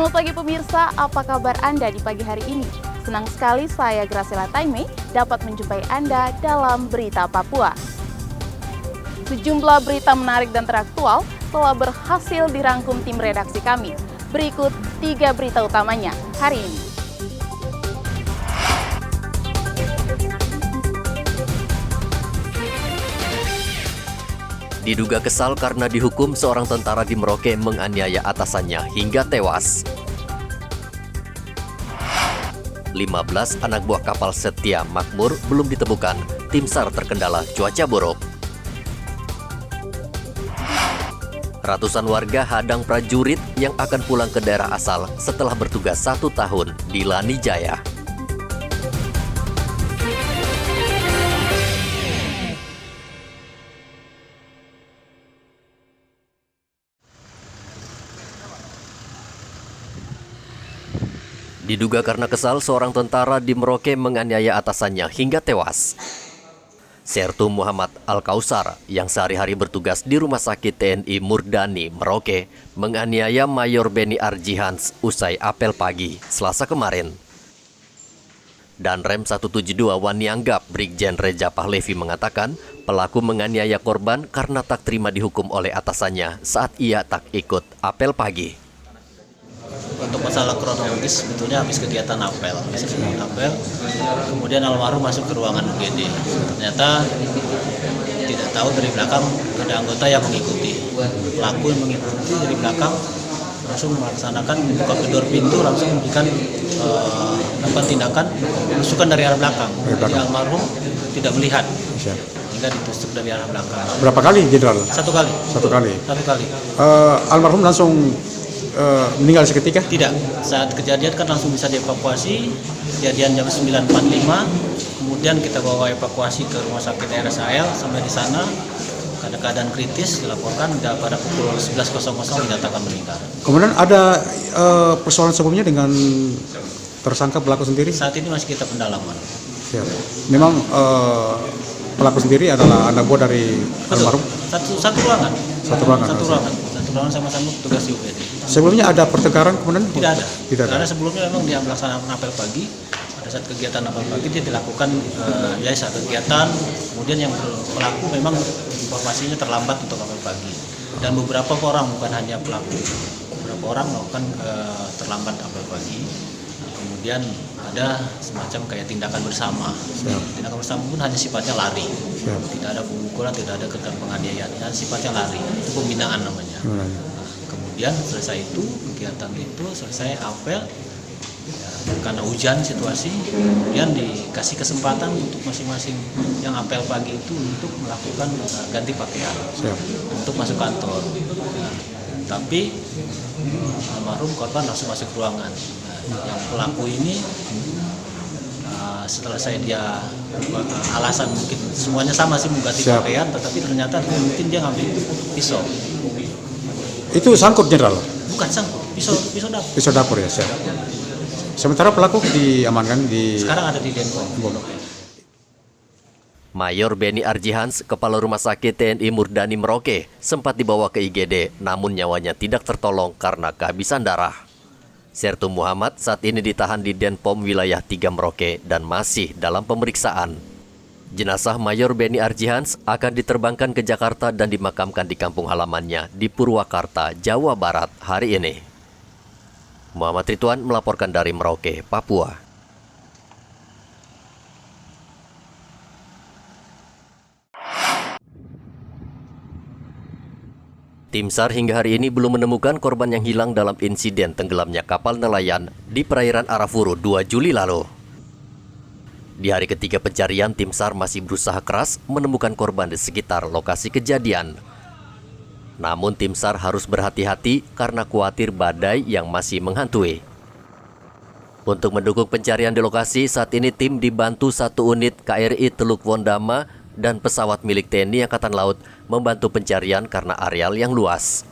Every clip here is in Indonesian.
Selamat pagi pemirsa, apa kabar Anda di pagi hari ini? Senang sekali saya Graciela Taime dapat menjumpai Anda dalam Berita Papua. Sejumlah berita menarik dan teraktual telah berhasil dirangkum tim redaksi kami. Berikut 3 berita utamanya hari ini. Diduga kesal karena dihukum, seorang tentara di Merauke menganiaya atasannya hingga tewas. 15 anak buah kapal Setia Makmur belum ditemukan, tim SAR terkendala cuaca buruk. Ratusan warga hadang prajurit yang akan pulang ke daerah asal setelah bertugas 1 tahun di Lani Jaya. Diduga karena kesal, seorang tentara di Merauke menganiaya atasannya hingga tewas. Sertu Muhammad Al-Kausar yang sehari-hari bertugas di Rumah Sakit TNI Murdani, Merauke, menganiaya Mayor Beni Arjihans usai apel pagi, Selasa kemarin. Danrem 172 Wanianggap Brigjen Reja Pahlevi mengatakan pelaku menganiaya korban karena tak terima dihukum oleh atasannya saat ia tak ikut apel pagi. Untuk masalah kronologis, sebetulnya habis kegiatan apel, kemudian almarhum masuk ke ruangan UGD. Ternyata tidak tahu dari belakang ada anggota yang mengikuti. Pelaku yang mengikuti dari belakang langsung melaksanakan buka gedor pintu, langsung memberikan tindakan penusukan dari arah belakang. Jadi almarhum tidak melihat, hingga ditusuk dari arah belakang. Berapa kali, Jenderal? Satu kali. Satu kali. Almarhum langsung meninggal seketika? Tidak, saat kejadian kan langsung bisa dievakuasi. Kejadian jam 9.45, kemudian kita bawa evakuasi ke rumah sakit RSAL. Sampai di sana keadaan kritis, dilaporkan pada pukul 11.00 dinyatakan meninggal. Kemudian ada persoalan sebelumnya dengan tersangka pelaku sendiri? Saat ini masih kita pendalaman. Siap. Memang pelaku sendiri adalah anak buah dari almarhum? Satu ruangan. Satu ruangan Sama-sama tugas di UGD. Sebelumnya ada pertengkaran kemudian? Tidak ada. Karena sebelumnya memang dia melaksanakan apel pagi. Pada saat kegiatan apel pagi dia dilakukan saat kegiatan. Kemudian yang pelaku memang informasinya terlambat untuk apel pagi. Dan beberapa orang, bukan hanya pelaku, beberapa orang melakukan terlambat apel pagi. Kemudian ada semacam kayak tindakan bersama. Tindakan bersama pun hanya sifatnya lari. Tidak ada pemukulan, tidak ada kegiatan penganiayaan, sifatnya lari. Itu pembinaan namanya. Kemudian selesai itu, kegiatan itu selesai apel, karena hujan situasi, kemudian dikasih kesempatan untuk masing-masing yang apel pagi itu untuk melakukan ganti pakaian, untuk masuk kantor. Tapi almarhum korban langsung masuk ruangan. Yang pelaku ini setelah dia alasan mungkin semuanya sama sih mengganti pakaian, tetapi ternyata mungkin dia ngambil pisau. Itu sangkut, Jenderal? Bukan sangkut, pisau dapur. Pisau dapur ya, siap. Sementara pelaku diamankan di... Sekarang ada di Denpom. Mayor Beni Arjihans, Kepala Rumah Sakit TNI Murdani Merauke, sempat dibawa ke IGD, namun nyawanya tidak tertolong karena kehabisan darah. Sertu Muhammad saat ini ditahan di Denpom wilayah 3 Merauke dan masih dalam pemeriksaan. Jenazah Mayor Beni Arjihans akan diterbangkan ke Jakarta dan dimakamkan di kampung halamannya di Purwakarta, Jawa Barat hari ini. Muhammad Ridwan melaporkan dari Merauke, Papua. Tim SAR hingga hari ini belum menemukan korban yang hilang dalam insiden tenggelamnya kapal nelayan di perairan Arafuru 2 Juli lalu. Di hari ketiga pencarian, tim SAR masih berusaha keras menemukan korban di sekitar lokasi kejadian. Namun tim SAR harus berhati-hati karena khawatir badai yang masih menghantui. Untuk mendukung pencarian di lokasi, saat ini tim dibantu 1 unit KRI Teluk Wondama dan pesawat milik TNI Angkatan Laut membantu pencarian karena areal yang luas.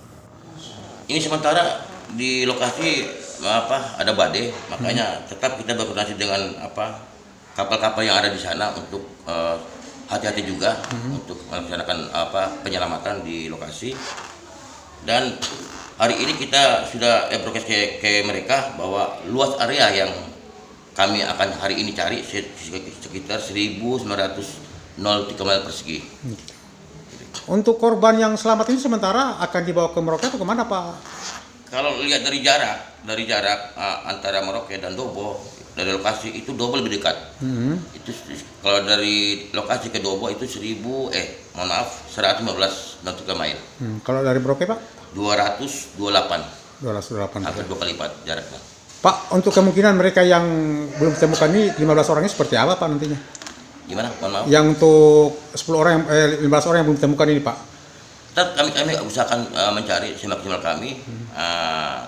Ini sementara di lokasi ada badai, makanya tetap kita berkoordinasi dengan kapal-kapal yang ada di sana untuk hati-hati juga untuk melaksanakan penyelamatan di lokasi. Dan hari ini kita sudah broadcast ke mereka bahwa luas area yang kami akan hari ini cari sekitar 1.903 mil persegi. Untuk korban yang selamat ini sementara akan dibawa ke Merauke atau kemana Pak? Kalau lihat dari jarak antara Merauke dan Dobo, dari lokasi itu Dobo lebih dekat. Itu kalau dari lokasi ke Dobo itu 115 nautical mile. Kalau dari Merauke Pak? 228. 208. Hampir 2 kali lipat jaraknya. Pak, untuk kemungkinan mereka yang belum ditemukan ini 15 orang ini seperti apa Pak nantinya? Gimana? Mohon maaf. Yang untuk 15 orang yang belum ditemukan ini Pak? Tetap kami usahakan mencari semaksimal kami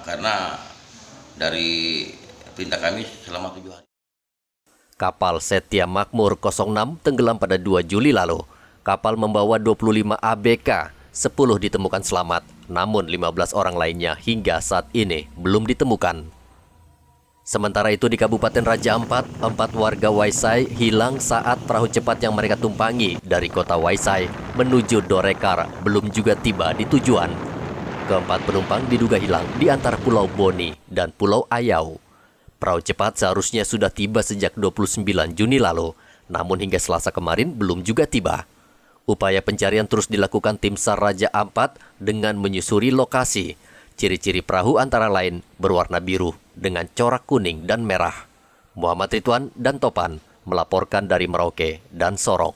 karena dari perintah kami selama 7 hari. Kapal Setia Makmur 06 tenggelam pada 2 Juli lalu. Kapal membawa 25 ABK, 10 ditemukan selamat, namun 15 orang lainnya hingga saat ini belum ditemukan. Sementara itu di Kabupaten Raja Ampat, 4 warga Waisai hilang saat perahu cepat yang mereka tumpangi dari kota Waisai menuju Dorekar belum juga tiba di tujuan. Keempat penumpang diduga hilang di antara Pulau Boni dan Pulau Ayau. Perahu cepat seharusnya sudah tiba sejak 29 Juni lalu, namun hingga Selasa kemarin belum juga tiba. Upaya pencarian terus dilakukan tim SAR Raja Ampat dengan menyusuri lokasi. Ciri-ciri perahu antara lain berwarna biru dengan corak kuning dan merah. Muhammad Ridwan dan Topan melaporkan dari Merauke dan Sorong.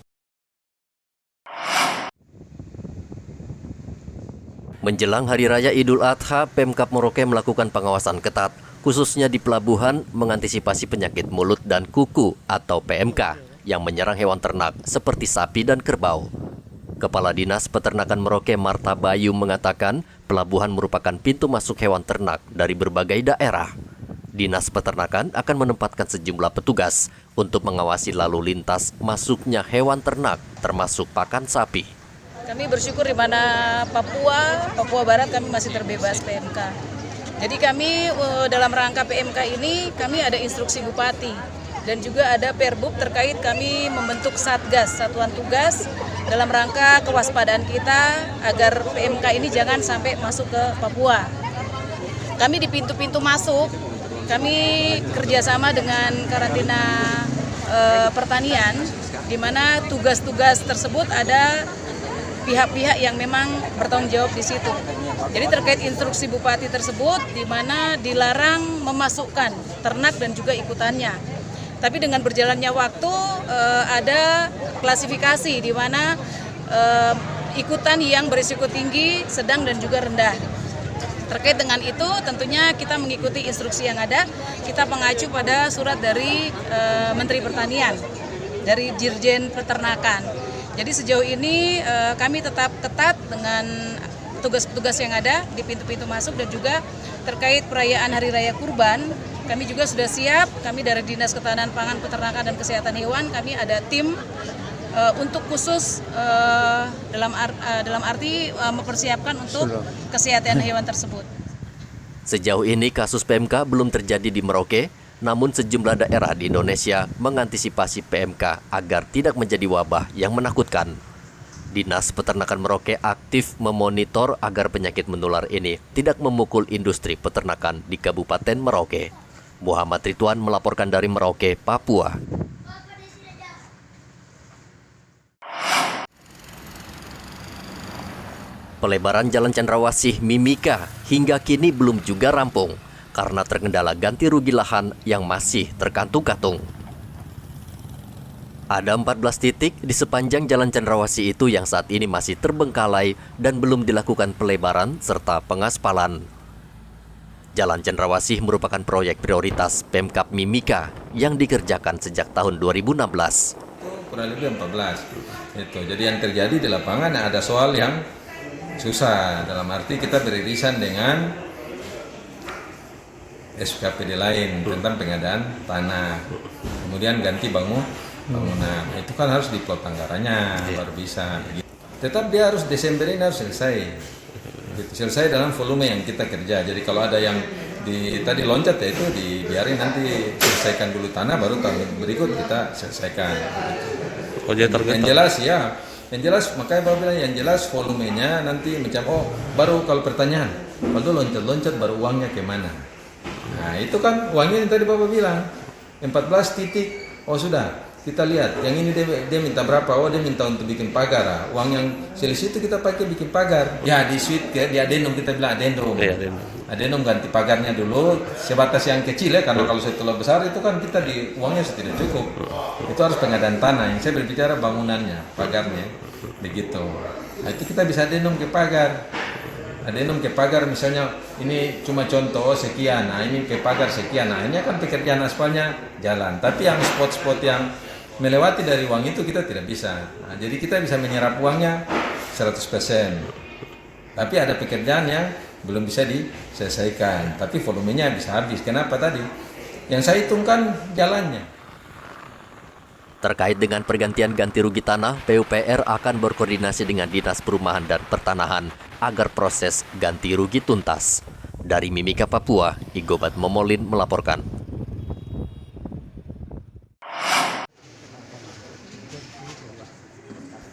Menjelang Hari Raya Idul Adha, Pemkab Merauke melakukan pengawasan ketat, khususnya di pelabuhan mengantisipasi penyakit mulut dan kuku atau PMK yang menyerang hewan ternak seperti sapi dan kerbau. Kepala Dinas Peternakan Merauke Marta Bayu mengatakan pelabuhan merupakan pintu masuk hewan ternak dari berbagai daerah. Dinas Peternakan akan menempatkan sejumlah petugas untuk mengawasi lalu lintas masuknya hewan ternak termasuk pakan sapi. Kami bersyukur di mana Papua Barat kami masih terbebas PMK. Jadi kami dalam rangka PMK ini kami ada instruksi Bupati dan juga ada Perbub terkait kami membentuk Satgas, Satuan Tugas dalam rangka kewaspadaan kita agar PMK ini jangan sampai masuk ke Papua. Kami di pintu-pintu masuk, kami kerjasama dengan karantina pertanian, di mana tugas-tugas tersebut ada pihak-pihak yang memang bertanggung jawab di situ. Jadi terkait instruksi Bupati tersebut, di mana dilarang memasukkan ternak dan juga ikutannya. Tapi dengan berjalannya waktu ada klasifikasi di mana ikutan yang berisiko tinggi, sedang dan juga rendah. Terkait dengan itu tentunya kita mengikuti instruksi yang ada, kita mengacu pada surat dari Menteri Pertanian, dari Dirjen Peternakan. Jadi sejauh ini kami tetap ketat dengan petugas-petugas yang ada di pintu-pintu masuk dan juga terkait perayaan Hari Raya Kurban, kami juga sudah siap, kami dari Dinas Ketahanan Pangan, Peternakan, dan Kesehatan Hewan, kami ada tim untuk khusus dalam arti mempersiapkan untuk kesehatan hewan tersebut. Sejauh ini kasus PMK belum terjadi di Merauke, namun sejumlah daerah di Indonesia mengantisipasi PMK agar tidak menjadi wabah yang menakutkan. Dinas Peternakan Merauke aktif memonitor agar penyakit menular ini tidak memukul industri peternakan di Kabupaten Merauke. Muhammad Ridwan melaporkan dari Merauke, Papua. Pelebaran Jalan Cendrawasih Mimika hingga kini belum juga rampung karena terkendala ganti rugi lahan yang masih terkantung-kantung. Ada 14 titik di sepanjang Jalan Cendrawasih itu yang saat ini masih terbengkalai dan belum dilakukan pelebaran serta pengaspalan. Jalan Cendrawasih merupakan proyek prioritas Pemkab Mimika yang dikerjakan sejak tahun 2016. Kurang lebih 14. Jadi yang terjadi di lapangan ada soal yang susah, dalam arti kita beririsan dengan SKPD lain tentang pengadaan tanah, kemudian ganti bangunan. Itu kan harus diplot anggarannya baru bisa. Tetap dia harus Desember ini harus selesai dalam volume yang kita kerja. Jadi kalau ada yang tadi loncat ya itu dibiarin nanti selesaikan dulu tanah, baru tahun berikut kita selesaikan. Yang jelas makanya Bapak bilang yang jelas volumenya nanti baru kalau pertanyaan Kalau loncat-loncat baru uangnya kemana. Nah itu kan uangnya yang tadi Bapak bilang 14 titik. Oh sudah, kita lihat yang ini dia minta berapa. Oh dia minta untuk bikin pagar. Uang yang selisih itu kita pakai bikin pagar. Ya di suite di addendum kita bilang addendum. Addendum ganti pagarnya dulu sebatas yang kecil ya, karena kalau setelah besar itu kan kita di uangnya tidak cukup. Itu harus pengadaan tanah. Yang saya berbicara bangunannya, pagarnya, begitu. Nah itu kita bisa addendum ke pagar. Addendum ke pagar misalnya ini cuma contoh sekian, nah ini ke pagar sekian, nah ini akan pekerjaan aspalnya jalan. Tapi yang spot-spot yang melewati dari uang itu kita tidak bisa. Nah, jadi kita bisa menyerap uangnya 100%. Tapi ada pekerjaan yang belum bisa diselesaikan, tapi volumenya bisa habis. Kenapa tadi? Yang saya hitungkan jalannya. Terkait dengan pergantian ganti rugi tanah, PUPR akan berkoordinasi dengan Dinas Perumahan dan Pertanahan agar proses ganti rugi tuntas. Dari Mimika, Papua, Igobat Momolin melaporkan.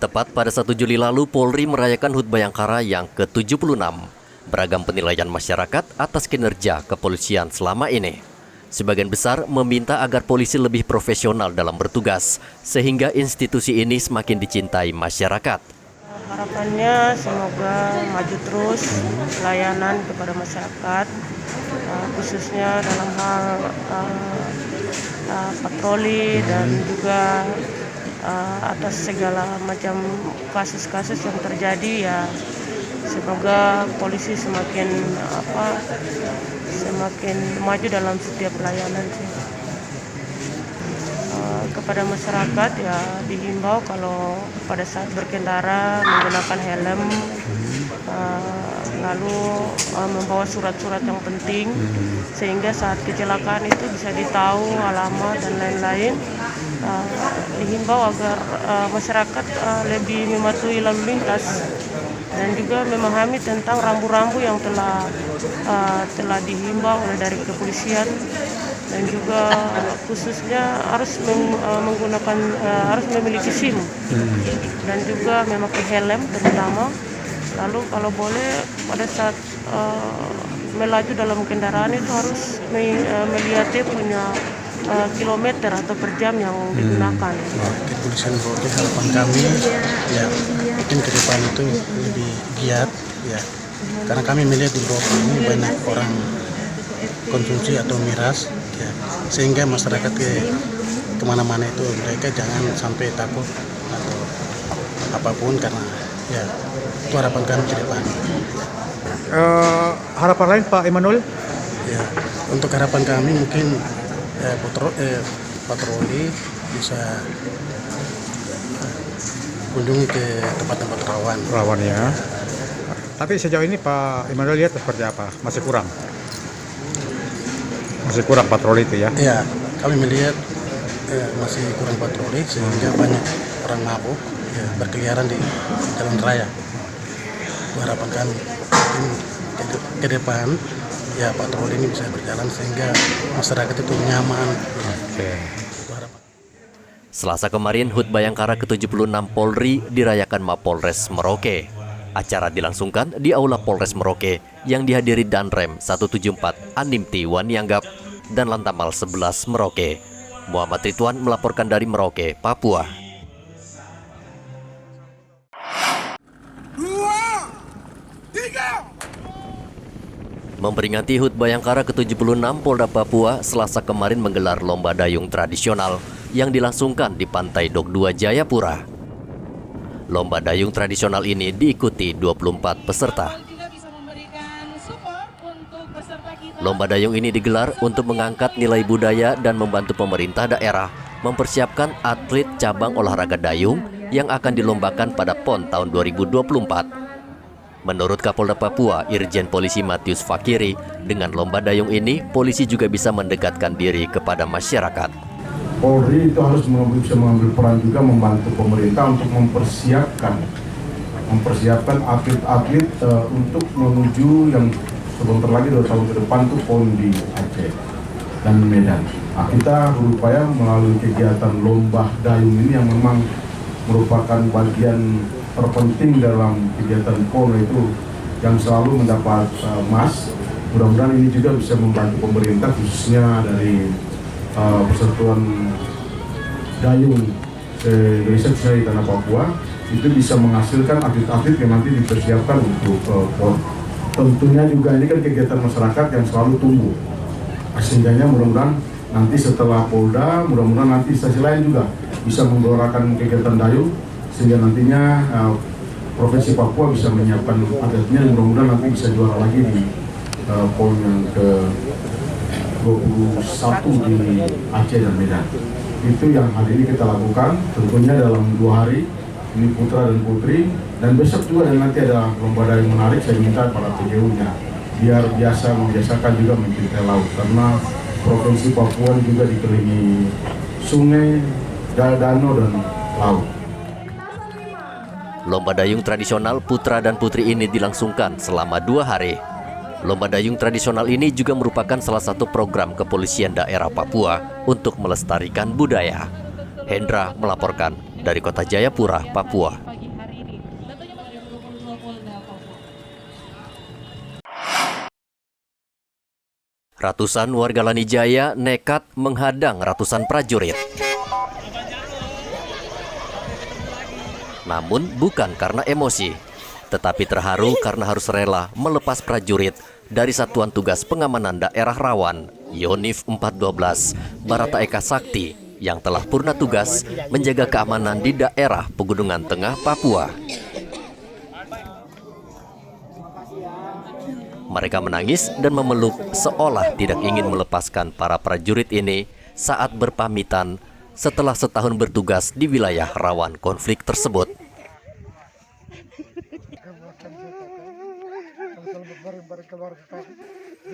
Tepat pada 1 Juli lalu, Polri merayakan HUT Bayangkara yang ke-76. Beragam penilaian masyarakat atas kinerja kepolisian selama ini. Sebagian besar meminta agar polisi lebih profesional dalam bertugas, sehingga institusi ini semakin dicintai masyarakat. Harapannya semoga maju terus pelayanan kepada masyarakat, khususnya dalam hal patroli dan juga atas segala macam kasus-kasus yang terjadi ya. Semoga polisi semakin maju dalam setiap pelayanan sih. Kepada masyarakat ya dihimbau kalau pada saat berkendara menggunakan helm, lalu membawa surat-surat yang penting sehingga saat kecelakaan itu bisa ditahu alamat dan lain-lain. Dihimbau agar masyarakat lebih mematuhi lalu lintas dan juga memahami tentang rambu-rambu yang telah dihimbau oleh dari kepolisian, dan juga khususnya harus menggunakan harus memiliki SIM dan juga memakai helm terutama. Lalu kalau boleh pada saat melaju dalam kendaraan itu harus melihat dia punya kilometer atau per jam yang digunakan. Kepolisian Merauke, harapan kami ya mungkin ke depan itu lebih giat ya, karena kami melihat di Merauke ini banyak orang konsumsi atau miras ya, sehingga masyarakat kemana-mana itu mereka jangan sampai takut atau apapun, karena ya itu harapan kami ke depan. Harapan lain Pak Emmanuel? Ya, untuk harapan kami mungkin patroli bisa kunjungi ke tempat-tempat rawan ya. Tapi sejauh ini Pak Emmanuel lihat seperti apa? Masih kurang patroli itu ya? Iya, kami melihat masih kurang patroli sehingga banyak orang mabuk ya, berkeliaran di jalan raya. Itu harapan kami. Ke depan ya patroli ini bisa berjalan sehingga masyarakat itu nyaman. Selasa kemarin, HUT Bayangkara ke-76 Polri dirayakan Mapolres Merauke. Acara dilangsungkan di Aula Polres Merauke yang dihadiri Danrem 174 Animti Wanianggap dan Lantamal 11 Merauke. Muhammad Ridwan melaporkan dari Merauke, Papua. Memperingati HUT Bayangkara ke-76, Polda Papua Selasa kemarin menggelar lomba dayung tradisional yang dilangsungkan di Pantai Dok 2 Jayapura. Lomba dayung tradisional ini diikuti 24 peserta. Lomba dayung ini digelar untuk mengangkat nilai budaya dan membantu pemerintah daerah mempersiapkan atlet cabang olahraga dayung yang akan dilombakan pada PON tahun 2024. Menurut Kapolda Papua, Irjen Polisi Matius Fakiri, dengan lomba dayung ini, polisi juga bisa mendekatkan diri kepada masyarakat. Polri itu harus bisa mengambil peran juga membantu pemerintah untuk mempersiapkan atlet-atlet untuk menuju yang sebentar lagi 2 tahun ke depan itu PON di Aceh dan Medan. Nah, kita berupaya melalui kegiatan lomba dayung ini yang memang merupakan bagian terpenting dalam kegiatan PON, itu yang selalu mendapat emas. Mudah-mudahan ini juga bisa membantu pemerintah, khususnya dari Persatuan Dayung Indonesia di tanah Papua, itu bisa menghasilkan atlet-atlet yang nanti dipersiapkan untuk PON. Tentunya juga ini kan kegiatan masyarakat yang selalu tumbuh. Sehingga mudah-mudahan nanti setelah Polda, mudah-mudahan nanti stasiun lain juga bisa menggelorakan kegiatan dayung, sehingga nantinya Provinsi Papua bisa menyiapkan atletnya, dan mudah-mudahan nanti bisa juara lagi di PON yang ke-21 di Aceh dan Medan. Itu yang hari ini kita lakukan, tentunya dalam 2 hari, ini putra dan putri, dan besok juga dan nanti ada lomba dayung menarik. Saya minta para PGU-nya biar membiasakan juga mencintai laut, karena Provinsi Papua juga dikelilingi sungai, danau, dan laut. Lomba dayung tradisional putra dan putri ini dilangsungkan selama 2 hari. Lomba dayung tradisional ini juga merupakan salah satu program kepolisian daerah Papua untuk melestarikan budaya. Hendra melaporkan dari Kota Jayapura, Papua. Ratusan warga Lanijaya nekat menghadang ratusan prajurit. Namun bukan karena emosi, tetapi terharu karena harus rela melepas prajurit dari Satuan Tugas Pengamanan Daerah Rawan Yonif 412 Barata Eka Sakti yang telah purna tugas menjaga keamanan di daerah Pegunungan Tengah Papua. Mereka menangis dan memeluk seolah tidak ingin melepaskan para prajurit ini saat berpamitan setelah setahun bertugas di wilayah rawan konflik tersebut.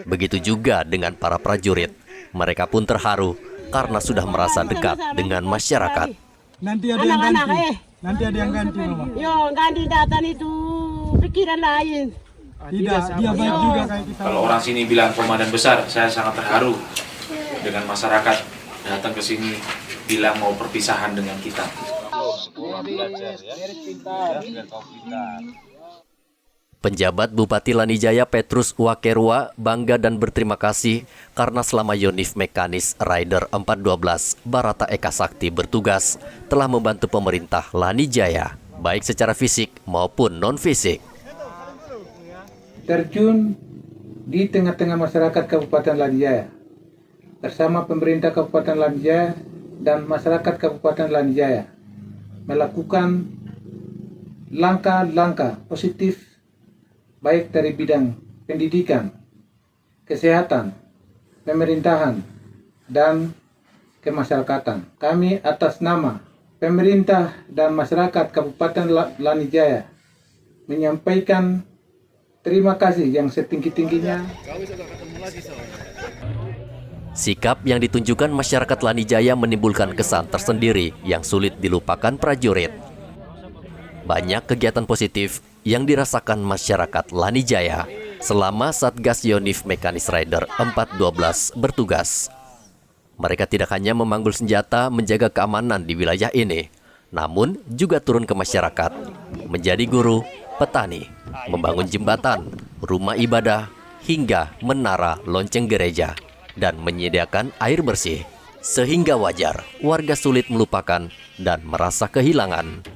Begitu juga dengan para prajurit. Mereka pun terharu karena sudah merasa dekat dengan masyarakat. Nanti ada yang ganti. Nanti ada yang ganti, Mama. Yo, ganti datang itu pikiran lain. Tidak, dia baik juga kayak kita. Kalau orang sini bilang komandan besar, saya sangat terharu dengan masyarakat datang ke sini bilang mau perpisahan dengan kita. Penjabat Bupati Lanijaya Petrus Wakerua bangga dan berterima kasih karena selama Yonif Mekanis Rider 412 Barata Eka Sakti bertugas telah membantu pemerintah Lanijaya, baik secara fisik maupun non-fisik. Terjun di tengah-tengah masyarakat Kabupaten Lanijaya bersama pemerintah Kabupaten Lanijaya dan masyarakat Kabupaten Lanijaya melakukan langkah-langkah positif baik dari bidang pendidikan, kesehatan, pemerintahan, dan kemasyarakatan. Kami atas nama pemerintah dan masyarakat Kabupaten Lanijaya menyampaikan terima kasih yang setinggi-tingginya. Sikap yang ditunjukkan masyarakat Lanijaya menimbulkan kesan tersendiri yang sulit dilupakan prajurit. Banyak kegiatan positif yang dirasakan masyarakat Lanijaya selama Satgas Yonif Mekanis Rider 412 bertugas. Mereka tidak hanya memanggul senjata menjaga keamanan di wilayah ini, namun juga turun ke masyarakat, menjadi guru, petani, membangun jembatan, rumah ibadah, hingga menara lonceng gereja, dan menyediakan air bersih. Sehingga wajar warga sulit melupakan dan merasa kehilangan.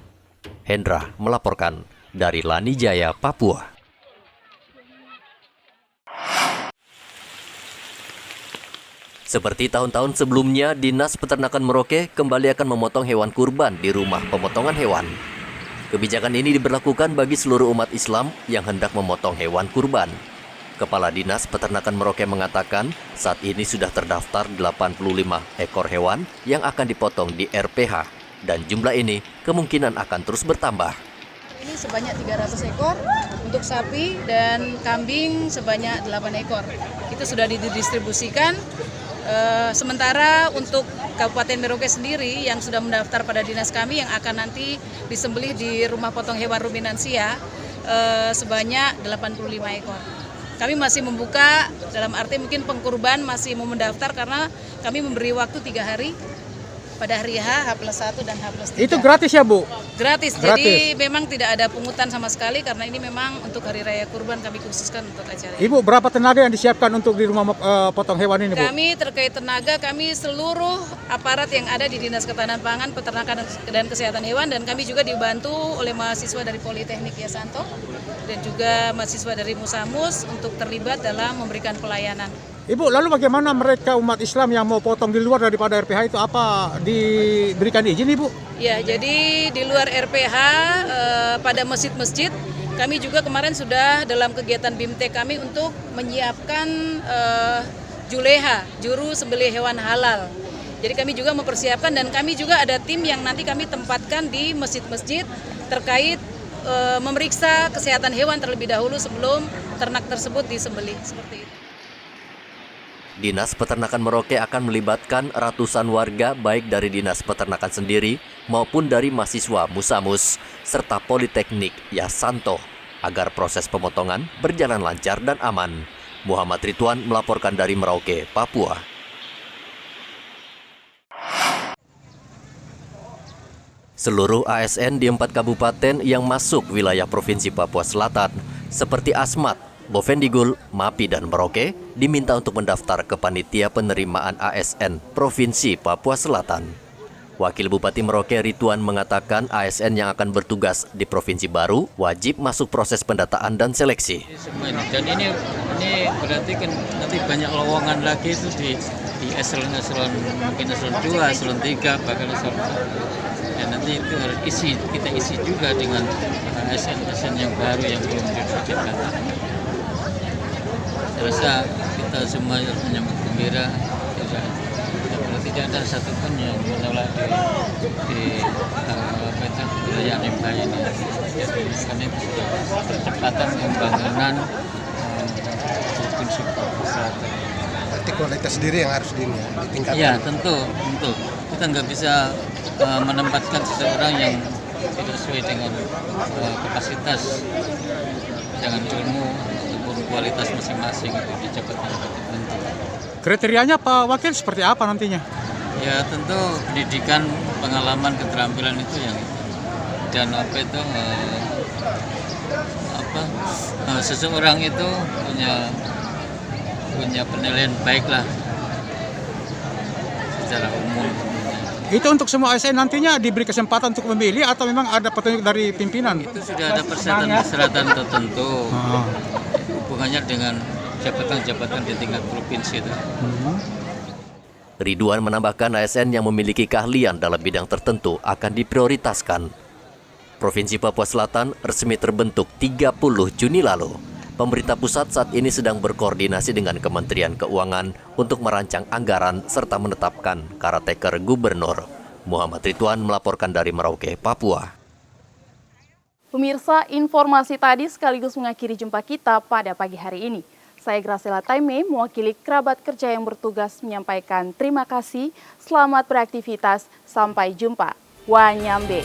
Hendra melaporkan dari Lanijaya, Papua. Seperti tahun-tahun sebelumnya, Dinas Peternakan Merauke kembali akan memotong hewan kurban di rumah pemotongan hewan. Kebijakan ini diberlakukan bagi seluruh umat Islam yang hendak memotong hewan kurban. Kepala Dinas Peternakan Merauke mengatakan saat ini sudah terdaftar 85 ekor hewan yang akan dipotong di RPH. Dan jumlah ini kemungkinan akan terus bertambah. Ini sebanyak 300 ekor, untuk sapi dan kambing sebanyak 8 ekor. Itu sudah didistribusikan. Sementara untuk Kabupaten Merauke sendiri yang sudah mendaftar pada dinas kami yang akan nanti disembelih di rumah potong hewan ruminansia sebanyak 85 ekor. Kami masih membuka, dalam arti mungkin pengkurban masih mau mendaftar karena kami memberi waktu 3 hari pada hari H+1 dan H+3. Itu gratis ya Bu? Gratis. Gratis. Jadi memang tidak ada pungutan sama sekali karena ini memang untuk Hari Raya Kurban kami khususkan untuk acara ini. Ibu, berapa tenaga yang disiapkan untuk di rumah potong hewan ini Bu? Kami terkait tenaga, kami seluruh aparat yang ada di Dinas Ketahanan Pangan, Peternakan dan Kesehatan Hewan, dan kami juga dibantu oleh mahasiswa dari Politeknik Yasanto dan juga mahasiswa dari Musamus untuk terlibat dalam memberikan pelayanan. Ibu, lalu bagaimana mereka umat Islam yang mau potong di luar daripada RPH itu, apa diberikan izin Ibu? Ya, jadi di luar RPH pada masjid-masjid kami juga kemarin sudah dalam kegiatan BIMTEK kami untuk menyiapkan juleha, juru sembelih hewan halal. Jadi kami juga mempersiapkan dan kami juga ada tim yang nanti kami tempatkan di masjid-masjid terkait memeriksa kesehatan hewan terlebih dahulu sebelum ternak tersebut disembelih, seperti itu. Dinas Peternakan Merauke akan melibatkan ratusan warga baik dari Dinas Peternakan sendiri maupun dari mahasiswa Musamus serta Politeknik Yasanto agar proses pemotongan berjalan lancar dan aman. Muhammad Ridwan melaporkan dari Merauke, Papua. Seluruh ASN di 4 kabupaten yang masuk wilayah Provinsi Papua Selatan seperti Asmat, Bovendigul, Mapi, dan Merauke diminta untuk mendaftar ke Panitia Penerimaan ASN Provinsi Papua Selatan. Wakil Bupati Merauke Ridwan mengatakan ASN yang akan bertugas di provinsi baru wajib masuk proses pendataan dan seleksi. Dan ini berarti kan nanti banyak lowongan lagi itu di eselon mungkin eselon 2, eselon 3, bahkan eselon 1. Dan nanti itu harus kita isi juga dengan ASN yang baru yang belum didaftarkan. Saya rasa kita semua menyambut gembira, tidak ada satupun yang menolak di wilayah MK ini. Karena itu sudah percepatan pembangunan Provinsi Papua Selatan. Berarti kualitas sendiri yang harus ditingkatkan. Iya, tentu. Kita nggak bisa menempatkan seseorang yang tidak sesuai dengan kapasitas, dengan ilmu ataupun kualitas masing-masing itu di jabatan tertentu. Kriterianya Pak Wakil seperti apa nantinya? Ya tentu pendidikan, pengalaman, keterampilan itu yang dan seseorang itu punya penilaian baik lah secara umum. Itu untuk semua ASN nantinya diberi kesempatan untuk memilih atau memang ada petunjuk dari pimpinan? Itu sudah ada persyaratan tertentu. Hubungannya dengan jabatan-jabatan di tingkat provinsi itu. Ridwan menambahkan ASN yang memiliki keahlian dalam bidang tertentu akan diprioritaskan. Provinsi Papua Selatan resmi terbentuk 30 Juni lalu. Pemerintah pusat saat ini sedang berkoordinasi dengan Kementerian Keuangan untuk merancang anggaran serta menetapkan caretaker gubernur. Muhammad Ridwan melaporkan dari Merauke, Papua. Pemirsa, informasi tadi sekaligus mengakhiri jumpa kita pada pagi hari ini. Saya Graciela Taime, mewakili kerabat kerja yang bertugas menyampaikan terima kasih, selamat beraktivitas, sampai jumpa. Wanyambe.